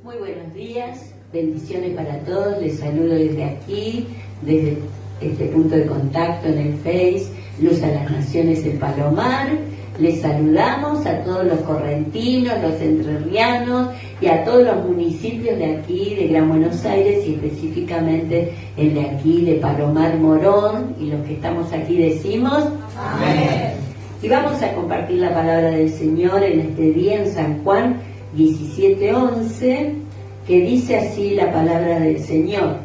Muy buenos días, bendiciones para todos, les saludo desde aquí, desde este punto de contacto en el Face, Luz a las Naciones en Palomar. Les saludamos a todos los correntinos, los entrerrianos y a todos los municipios de aquí, de Gran Buenos Aires, y específicamente el de aquí, de Palomar Morón, y los que estamos aquí decimos amén. Y vamos a compartir la palabra del Señor en este día en San Juan 17:11, que dice así la palabra del Señor: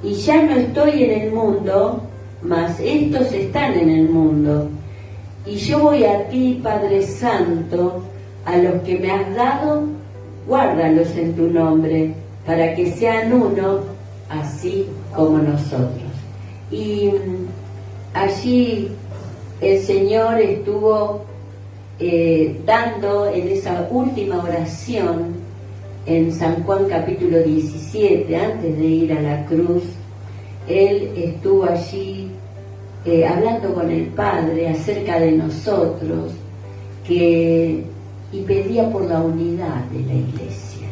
y ya no estoy en el mundo, mas estos están en el mundo, y yo voy a ti, Padre Santo, a los que me has dado, guárdalos en tu nombre, para que sean uno, así como nosotros. Y allí el Señor estuvo dando en esa última oración en San Juan capítulo 17, antes de ir a la cruz. Él estuvo allí hablando con el Padre acerca de nosotros y pedía por la unidad de la iglesia.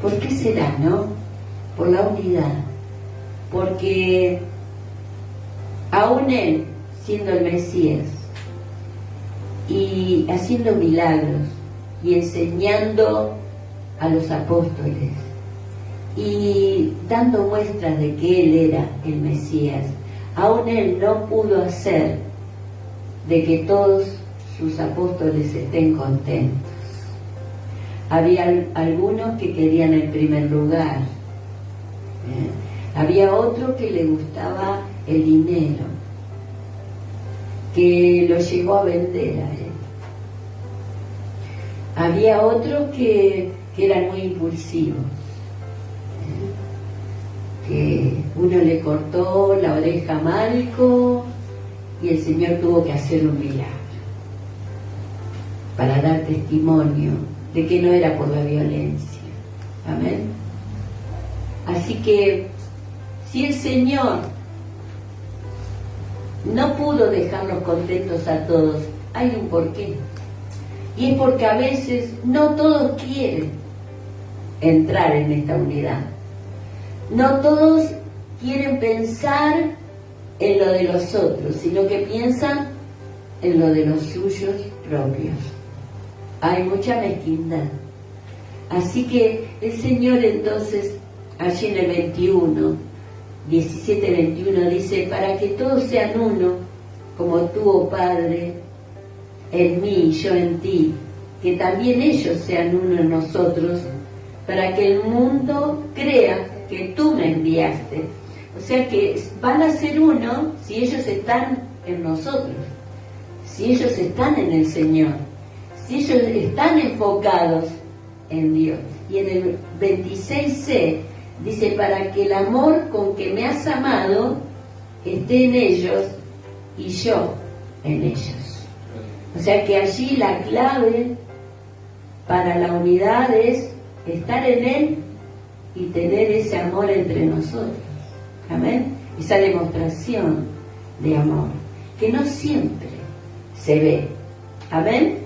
¿Por qué será, no? Por la unidad. Porque aún Él, siendo el Mesías y haciendo milagros y enseñando a los apóstoles y dando muestras de que Él era el Mesías, aún Él no pudo hacer de que todos sus apóstoles estén contentos. Había algunos que querían el primer lugar, había otro que le gustaba el dinero, que lo llegó a vender a Él. Había otros que eran muy impulsivos, que uno le cortó la oreja a Malco y el Señor tuvo que hacer un milagro para dar testimonio de que no era por la violencia. Amén. Así que si el Señor no pudo dejarlos contentos a todos, hay un porqué. Y es porque a veces no todos quieren entrar en esta unidad. No todos quieren pensar en lo de los otros, sino que piensan en lo de los suyos propios. Hay mucha mezquindad. Así que el Señor entonces, allí en el 17:21 dice: para que todos sean uno, como tú, oh Padre, en mí y yo en ti, que también ellos sean uno en nosotros, para que el mundo crea que tú me enviaste. O sea que van a ser uno si ellos están en nosotros, si ellos están en el Señor, si ellos están enfocados en Dios. Y en el 26c dice: para que el amor con que me has amado esté en ellos y yo en ellos. O sea que allí la clave para la unidad es estar en Él y tener ese amor entre nosotros. Amén. Esa demostración de amor que no siempre se ve. Amén.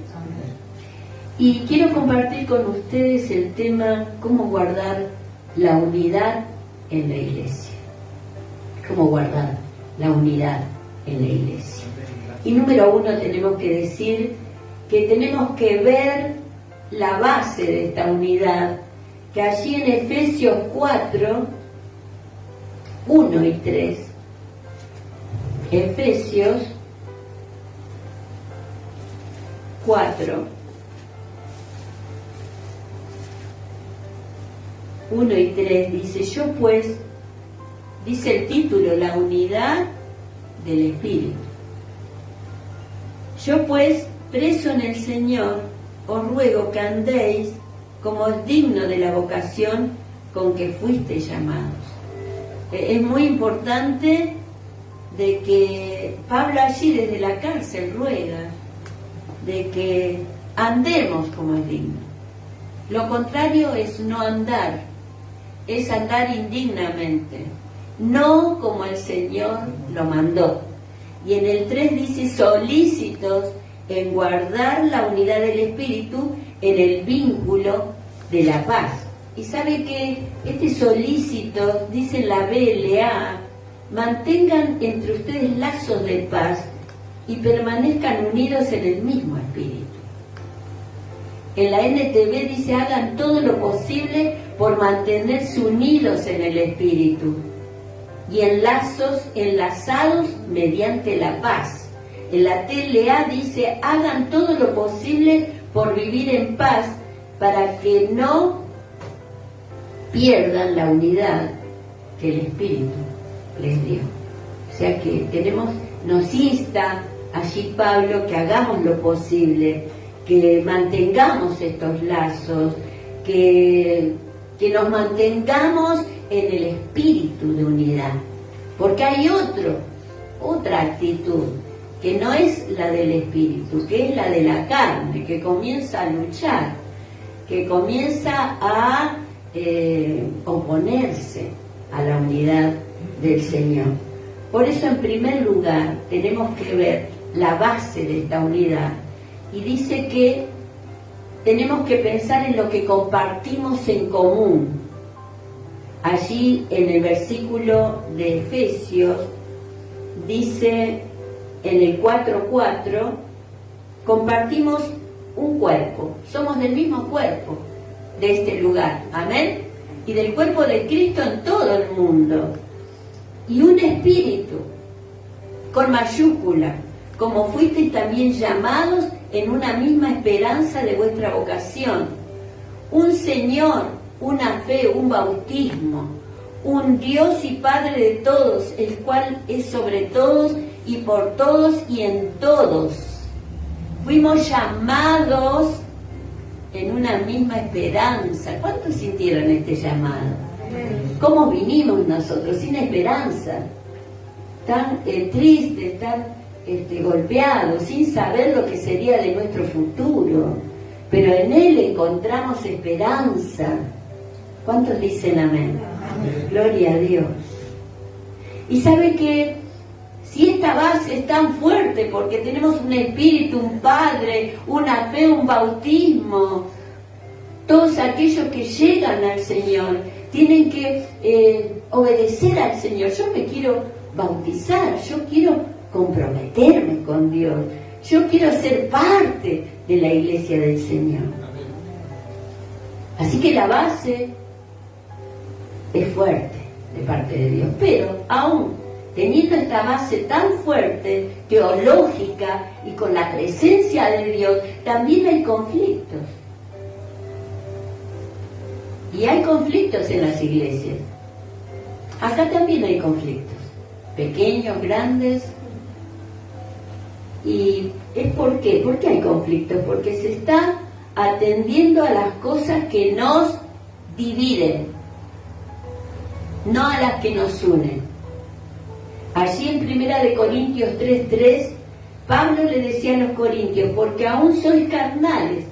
Y quiero compartir con ustedes el tema: cómo guardar la unidad en la iglesia. Cómo guardar la unidad en la iglesia. Y número uno, tenemos que decir que tenemos que ver la base de esta unidad, que allí en Efesios 4, 1 y 3, Efesios 4, 1 y 3 dice: yo pues, dice el título, la unidad del Espíritu. Yo pues, preso en el Señor, os ruego que andéis como es digno de la vocación con que fuisteis llamados. Es muy importante de que Pablo allí desde la cárcel ruega de que andemos como es digno. Lo contrario es no andar, es andar indignamente, no como el Señor lo mandó. Y en el 3 dice: solícitos en guardar la unidad del Espíritu en el vínculo de la paz. Y sabe que este solícito, dice la BLA, mantengan entre ustedes lazos de paz y permanezcan unidos en el mismo espíritu. En la NTV dice, hagan todo lo posible por mantenerse unidos en el espíritu y en lazos enlazados mediante la paz. En la TLA dice, hagan todo lo posible por vivir en paz para que no pierdan la unidad que el Espíritu les dio. O sea que nos insta allí Pablo que hagamos lo posible, que mantengamos estos lazos, que nos mantengamos en el espíritu de unidad. Porque hay otra actitud, que no es la del espíritu, que es la de la carne, que comienza a luchar, que comienza a oponerse a la unidad del Señor. Por eso, en primer lugar, tenemos que ver la base de esta unidad. Y dice que tenemos que pensar en lo que compartimos en común. Allí, en el versículo de Efesios, dice en el 4:4, compartimos un cuerpo, somos del mismo cuerpo de este lugar, amén, y del cuerpo de Cristo en todo el mundo, y un espíritu, con mayúscula, como fuisteis también llamados en una misma esperanza de vuestra vocación, un Señor, una fe, un bautismo, un Dios y Padre de todos, el cual es sobre todos y por todos y en todos. Fuimos llamados en una misma esperanza. ¿Cuántos sintieron este llamado? ¿Cómo vinimos nosotros sin esperanza? Tan tristes, tan golpeados, sin saber lo que sería de nuestro futuro. Pero en Él encontramos esperanza. ¿Cuántos dicen amén? Amén. Gloria a Dios. Y sabe que si esta base es tan fuerte, porque tenemos un espíritu, un Padre, una fe, un bautismo, todos aquellos que llegan al Señor tienen que obedecer al Señor. Yo me quiero bautizar, yo quiero comprometerme con Dios, yo quiero ser parte de la iglesia del Señor. Así que la base es fuerte de parte de Dios, pero aún teniendo esta base tan fuerte, teológica y con la presencia de Dios, también hay conflictos. Y hay conflictos en las iglesias. Acá también hay conflictos, pequeños, grandes. ¿Y es por qué? ¿Por qué hay conflictos? Porque se está atendiendo a las cosas que nos dividen, no a las que nos unen. Allí en 1 Corintios 3:3, Pablo le decía a los corintios, porque aún sois carnales,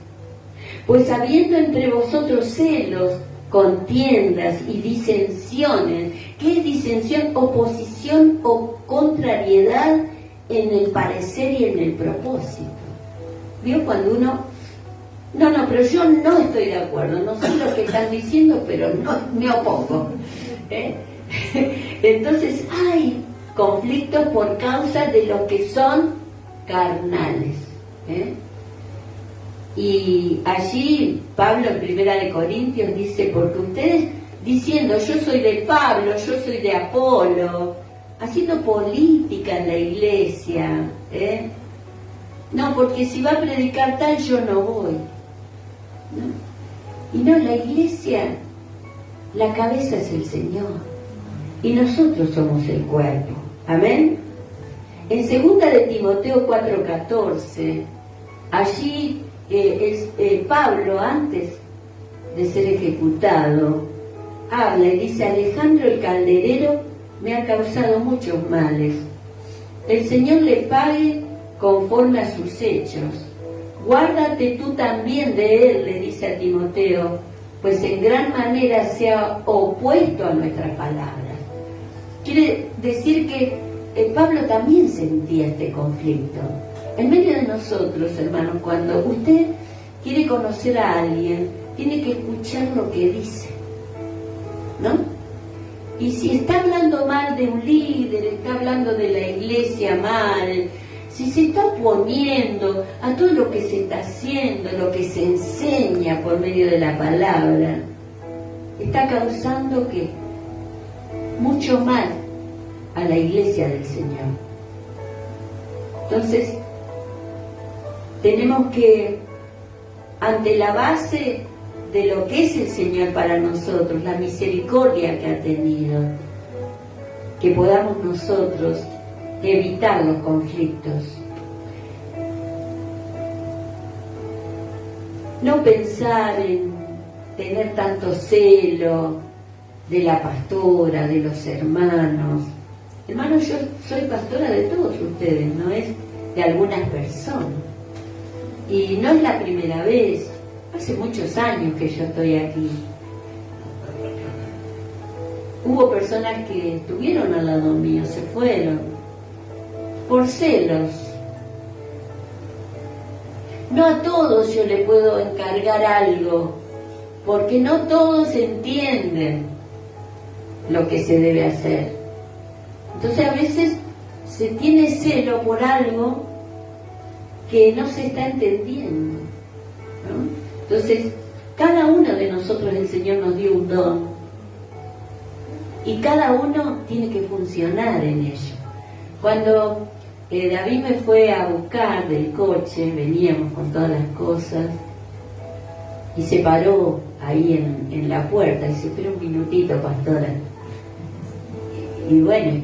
pues habiendo entre vosotros celos, contiendas y disensiones. ¿Qué es disensión? Oposición o contrariedad en el parecer y en el propósito. ¿Vio? Cuando uno, no, pero yo no estoy de acuerdo, no sé lo que están diciendo, pero no me opongo. Entonces hay conflictos por causa de los que son carnales. Y allí Pablo en 1 Corintios dice, porque ustedes diciendo yo soy de Pablo, yo soy de Apolo, haciendo política en la iglesia, no, porque si va a predicar tal yo no voy, ¿no? Y no, la iglesia, la cabeza es el Señor y nosotros somos el cuerpo, amén. En 2 de Timoteo 4:14, allí Pablo, antes de ser ejecutado, habla y dice, Alejandro el calderero me ha causado muchos males. El Señor le pague conforme a sus hechos. Guárdate tú también de él, le dice a Timoteo, pues en gran manera se ha opuesto a nuestras palabras. Quiere decir que Pablo también sentía este conflicto. En medio de nosotros, hermanos, cuando usted quiere conocer a alguien, tiene que escuchar lo que dice, ¿no? Y si está hablando mal de un líder, está hablando de la iglesia mal, si se está oponiendo a todo lo que se está haciendo, lo que se enseña por medio de la palabra, está causando ¿qué? Mucho mal a la iglesia del Señor. Entonces, tenemos que, ante la base de lo que es el Señor para nosotros, la misericordia que ha tenido, que podamos nosotros evitar los conflictos. No pensar en tener tanto celo de la pastora, de los hermanos. Hermanos, yo soy pastora de todos ustedes, no es de algunas personas. Y no es la primera vez, hace muchos años que yo estoy aquí. Hubo personas que estuvieron al lado mío, se fueron, por celos. No a todos yo le puedo encargar algo, porque no todos entienden lo que se debe hacer. Entonces a veces se tiene celo por algo que no se está entendiendo, ¿no? Entonces, cada uno de nosotros el Señor nos dio un don y cada uno tiene que funcionar en ello. Cuando David me fue a buscar del coche, veníamos con todas las cosas, y se paró ahí en la puerta y dice, espera un minutito, pastora. Y bueno,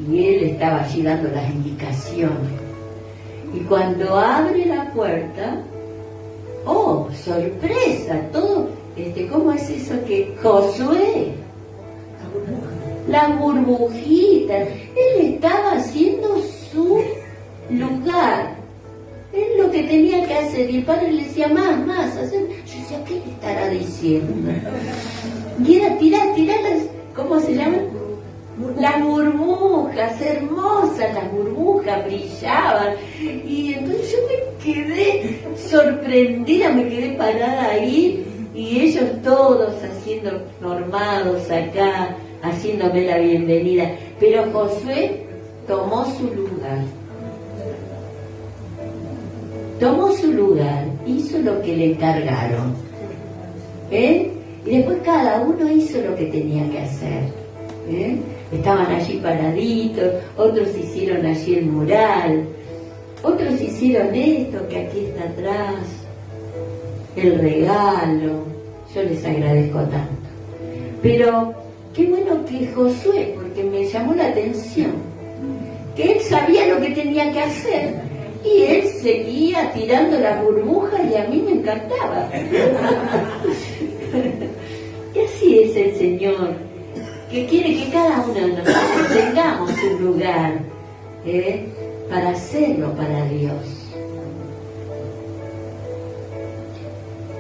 y él estaba allí dando las indicaciones. Y cuando abre la puerta, ¡oh, sorpresa! Todo, ¿cómo es eso que Josué? Las burbujitas. Él estaba haciendo su lugar. Él lo que tenía que hacer. Y el padre le decía, más, hacer. Yo decía, ¿qué le estará diciendo? Y era tirar las, ¿cómo se llaman? Las burbujas, hermosas, las burbujas brillaban. Y entonces yo me quedé sorprendida, me quedé parada ahí, y ellos todos haciendo formados acá, haciéndome la bienvenida. Pero Josué tomó su lugar. Tomó su lugar, hizo lo que le encargaron. Y después cada uno hizo lo que tenía que hacer. Estaban allí paraditos, otros hicieron allí el mural, otros hicieron esto que aquí está atrás, el regalo. Yo les agradezco tanto. Pero qué bueno que Josué, porque me llamó la atención, que él sabía lo que tenía que hacer y él seguía tirando las burbujas y a mí me encantaba. Y así es el Señor, que quiere que cada uno de nosotros tengamos un lugar para hacerlo para Dios.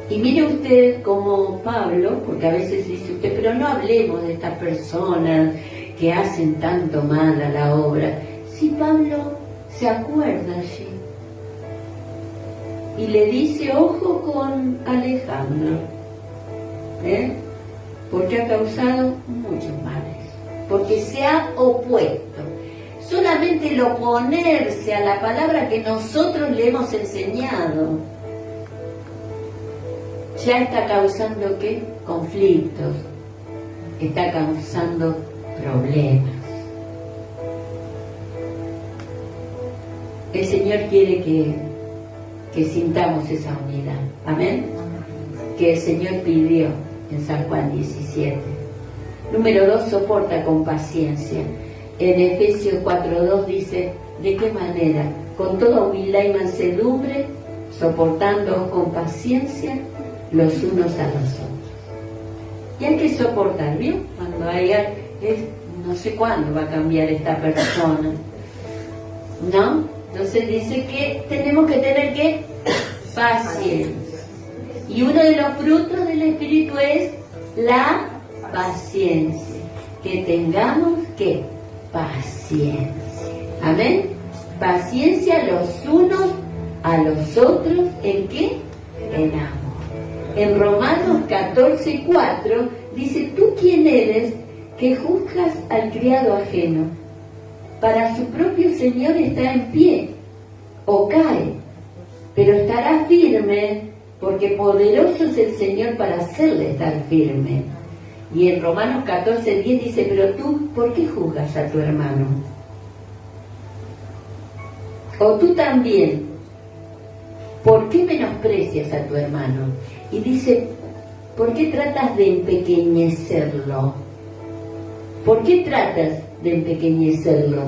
Y mire usted como Pablo, porque a veces dice usted, pero no hablemos de estas personas que hacen tanto mal a la obra. Si Pablo se acuerda allí y le dice, ojo con Alejandro, porque ha causado muchos males, porque se ha opuesto. Solamente el oponerse a la palabra que nosotros le hemos enseñado ya está causando ¿qué? Conflictos, está causando problemas. El Señor quiere que sintamos esa unidad. Amén. Que el Señor pidió en San Juan 17. Número 2, soporta con paciencia. En Efesios 4:2 dice, ¿de qué manera? Con toda humildad y mansedumbre, soportándoos con paciencia los unos a los otros. Y hay que soportar, ¿bien? Cuando haya, no sé cuándo va a cambiar esta persona, ¿no? Entonces dice que tenemos que tener ¿qué? Paciencia. Y uno de los frutos del Espíritu es la paciencia. Que tengamos ¿qué? Paciencia. Amén. Paciencia los unos a los otros, ¿en qué? En amor. En Romanos 14:4 dice: ¿tú quién eres que juzgas al criado ajeno? Para su propio Señor está en pie, o cae, pero estará firme, porque poderoso es el Señor para hacerle estar firme. Y en Romanos 14:10 dice: pero tú, ¿por qué juzgas a tu hermano? O tú también, ¿por qué menosprecias a tu hermano? Y dice: ¿por qué tratas de empequeñecerlo? ¿Por qué tratas de empequeñecerlo?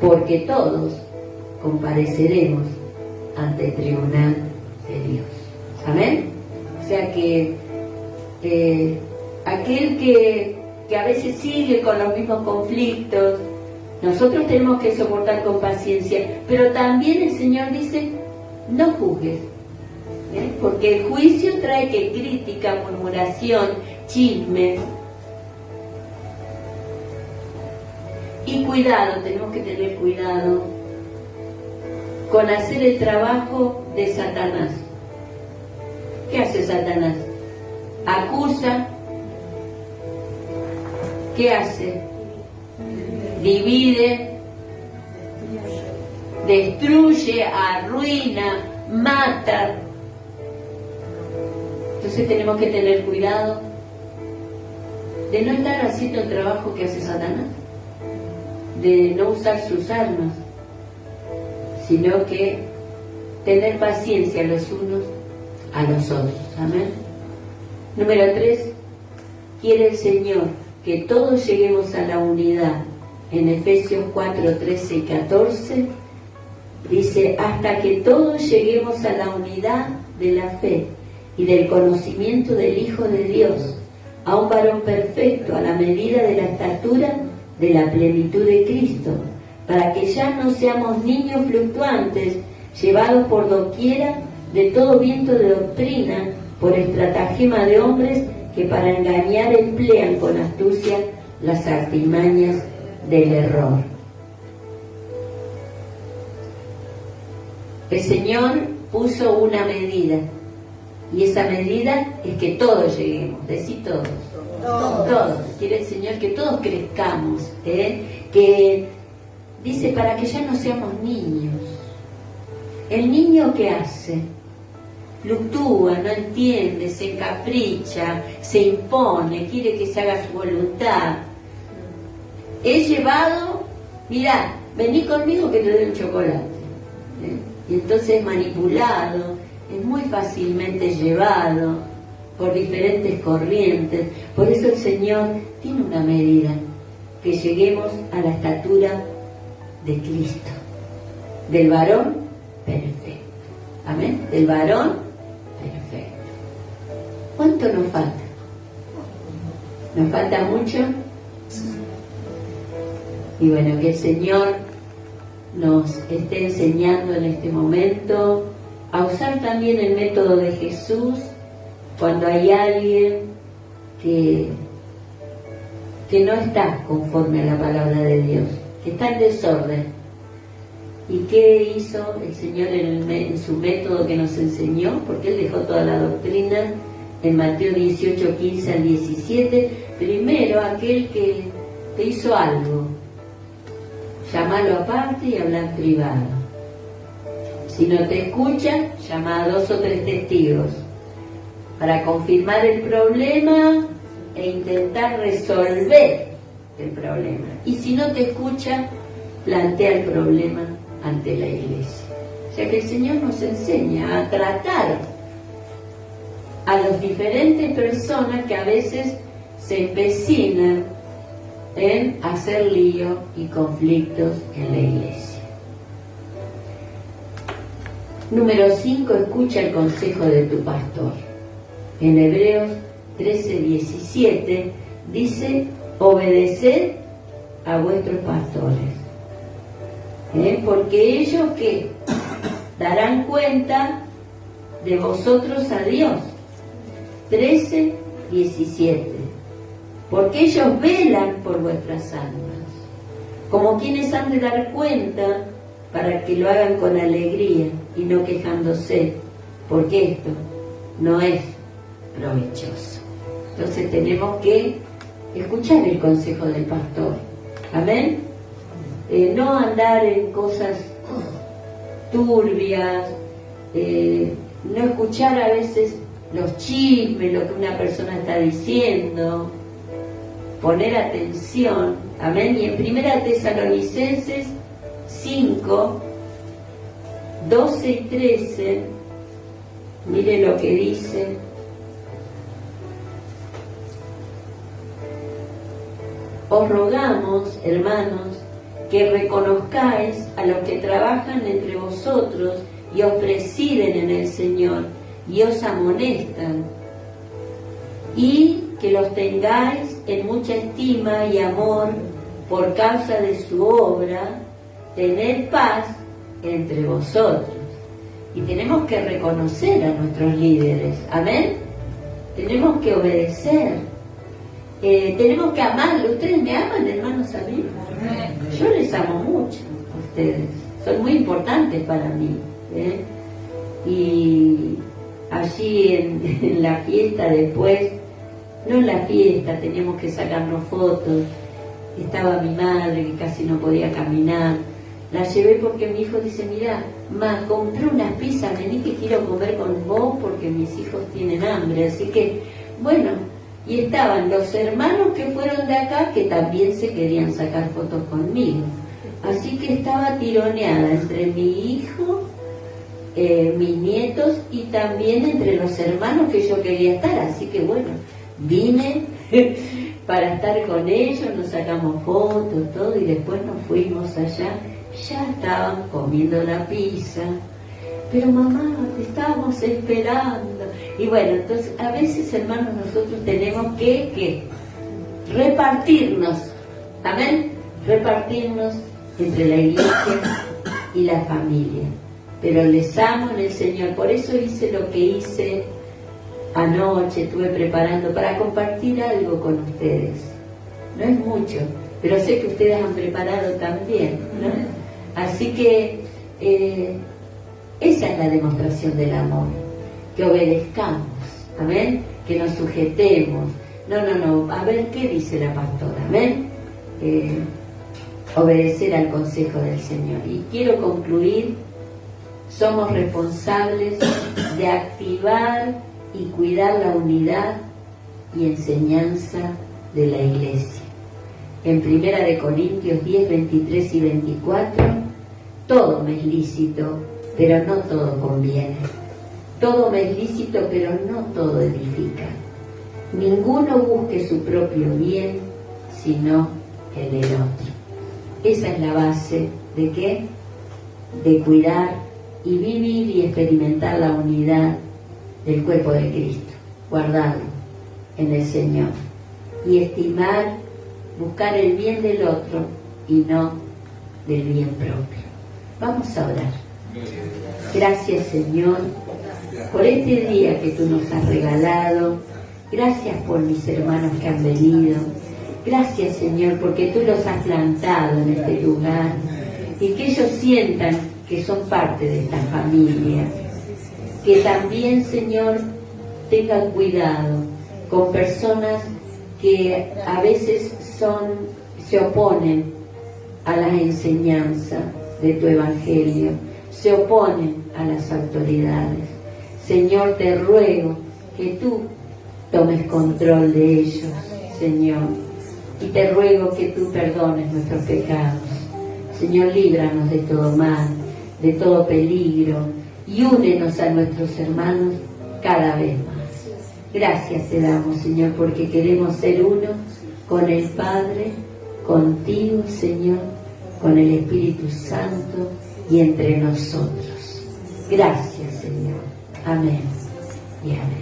Porque todos compareceremos ante el tribunal de Dios. ¿Amén? O sea que aquel que a veces sigue con los mismos conflictos, nosotros tenemos que soportar con paciencia, pero también el Señor dice: no juzgues, porque el juicio trae que crítica, murmuración, chisme. Y cuidado, tenemos que tener cuidado con hacer el trabajo de Satanás. ¿Qué hace Satanás? Acusa. ¿Qué hace? Divide, destruye, arruina, mata. Entonces tenemos que tener cuidado de no estar haciendo el trabajo que hace Satanás, de no usar sus armas, sino que tener paciencia los unos a los otros. Amén. Número 3, quiere el Señor que todos lleguemos a la unidad. En Efesios 4:13 y 14 dice: hasta que todos lleguemos a la unidad de la fe y del conocimiento del Hijo de Dios, a un varón perfecto, a la medida de la estatura de la plenitud de Cristo, para que ya no seamos niños fluctuantes, llevados por doquiera de todo viento de doctrina, por estratagema de hombres que para engañar emplean con astucia las artimañas del error. El Señor puso una medida, y esa medida es que todos lleguemos, decir todos. Todos. Quiere el Señor que todos crezcamos, que dice: para que ya no seamos niños. El niño, ¿qué hace? Fluctúa, no entiende, se encapricha, se impone, quiere que se haga su voluntad. Es llevado: mirá, vení conmigo que te doy un chocolate. Y entonces es manipulado, es muy fácilmente llevado por diferentes corrientes. Por eso el Señor tiene una medida: que lleguemos a la estatura de Cristo, del varón perfecto. Amén. Del varón perfecto. ¿Cuánto nos falta? ¿Nos falta mucho? Y bueno, que el Señor nos esté enseñando en este momento a usar también el método de Jesús cuando hay alguien que no está conforme a la palabra de Dios, que está en desorden. ¿Y qué hizo el Señor en su método que nos enseñó? Porque Él dejó toda la doctrina en Mateo 18:15 al 17. Primero, aquel que te hizo algo, llámalo aparte y habla en privado. Si no te escucha, llama a 2 o 3 testigos para confirmar el problema e intentar resolver el problema. Y si no te escucha, plantea el problema ante la iglesia. O sea que el Señor nos enseña a tratar a las diferentes personas que a veces se empecinan en hacer lío y conflictos en la iglesia. Número 5, escucha el consejo de tu pastor. En Hebreos 13:17 dice: obedeced a vuestros pastores, porque ellos que darán cuenta de vosotros a Dios. 13:17, porque ellos velan por vuestras almas, como quienes han de dar cuenta, para que lo hagan con alegría y no quejándose. Porque esto, no es provechoso. Entonces tenemos que escuchar el consejo del pastor. Amén. No andar en cosas turbias, no escuchar a veces los chismes, lo que una persona está diciendo, poner atención. Amén. Y en 1 Tesalonicenses 5, 12 y 13, mire lo que dice. Os rogamos, hermanos, que reconozcáis a los que trabajan entre vosotros y os presiden en el Señor y os amonestan, y que los tengáis en mucha estima y amor por causa de su obra. Tened paz entre vosotros. Y tenemos que reconocer a nuestros líderes. Amén. Tenemos que obedecer. Tenemos que amarlos. ¿Ustedes me aman, hermanos, a mí? Yo les amo mucho a ustedes. Son muy importantes para mí. Y allí en la fiesta después, no en la fiesta, teníamos que sacarnos fotos. Estaba mi madre que casi no podía caminar. La llevé porque mi hijo dice, mira, ma, compré unas pizzas, vení que quiero comer con vos porque mis hijos tienen hambre. Así que, bueno, y estaban los hermanos que fueron de acá que también se querían sacar fotos conmigo. Así que estaba tironeada entre mi hijo, mis nietos y también entre los hermanos que yo quería estar. Así que bueno, vine para estar con ellos, nos sacamos fotos, todo, y después nos fuimos allá. Ya estaban comiendo la pizza, pero mamá, te estábamos esperando. Y bueno, entonces a veces, hermanos, nosotros tenemos que repartirnos, amén, repartirnos entre la iglesia y la familia. Pero les amo en el Señor, por eso hice lo que hice anoche, estuve preparando para compartir algo con ustedes. No es mucho, pero sé que ustedes han preparado también, ¿no? Así que esa es la demostración del amor, que obedezcamos, amén, que nos sujetemos. No, a ver qué dice la pastora, amén. Obedecer al consejo del Señor. Y quiero concluir, somos responsables de activar y cuidar la unidad y enseñanza de la iglesia. En 1 Corintios 10, 23 y 24, todo me es lícito, pero no todo conviene. Todo me es lícito, pero no todo edifica. Ninguno busque su propio bien, sino el del otro. Esa es la base de ¿qué? De cuidar y vivir y experimentar la unidad del cuerpo de Cristo, guardarlo en el Señor y estimar, buscar el bien del otro y no del bien propio. Vamos a orar. Gracias, Señor, por este día que tú nos has regalado. Gracias por mis hermanos que han venido. Gracias, Señor, porque tú los has plantado en este lugar y que ellos sientan que son parte de esta familia. Que también, Señor, tengan cuidado con personas que a veces se oponen a la enseñanza de tu Evangelio, se oponen a las autoridades. Señor, te ruego que tú tomes control de ellos, Señor, y te ruego que tú perdones nuestros pecados. Señor, líbranos de todo mal, de todo peligro, y únenos a nuestros hermanos cada vez más. Gracias te damos, Señor, porque queremos ser uno con el Padre, contigo, Señor, con el Espíritu Santo y entre nosotros. Gracias, Señor. Amén y amén.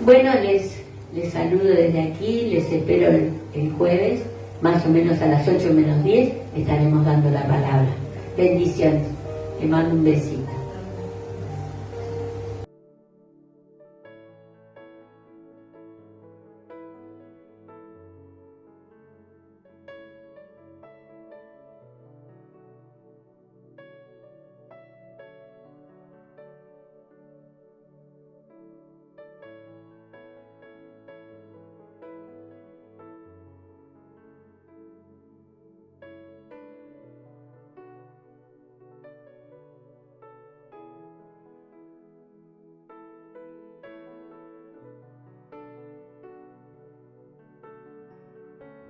Bueno, les saludo desde aquí, les espero el jueves, más o menos a las 8 menos 10, estaremos dando la palabra. Bendiciones. Te mando un besito.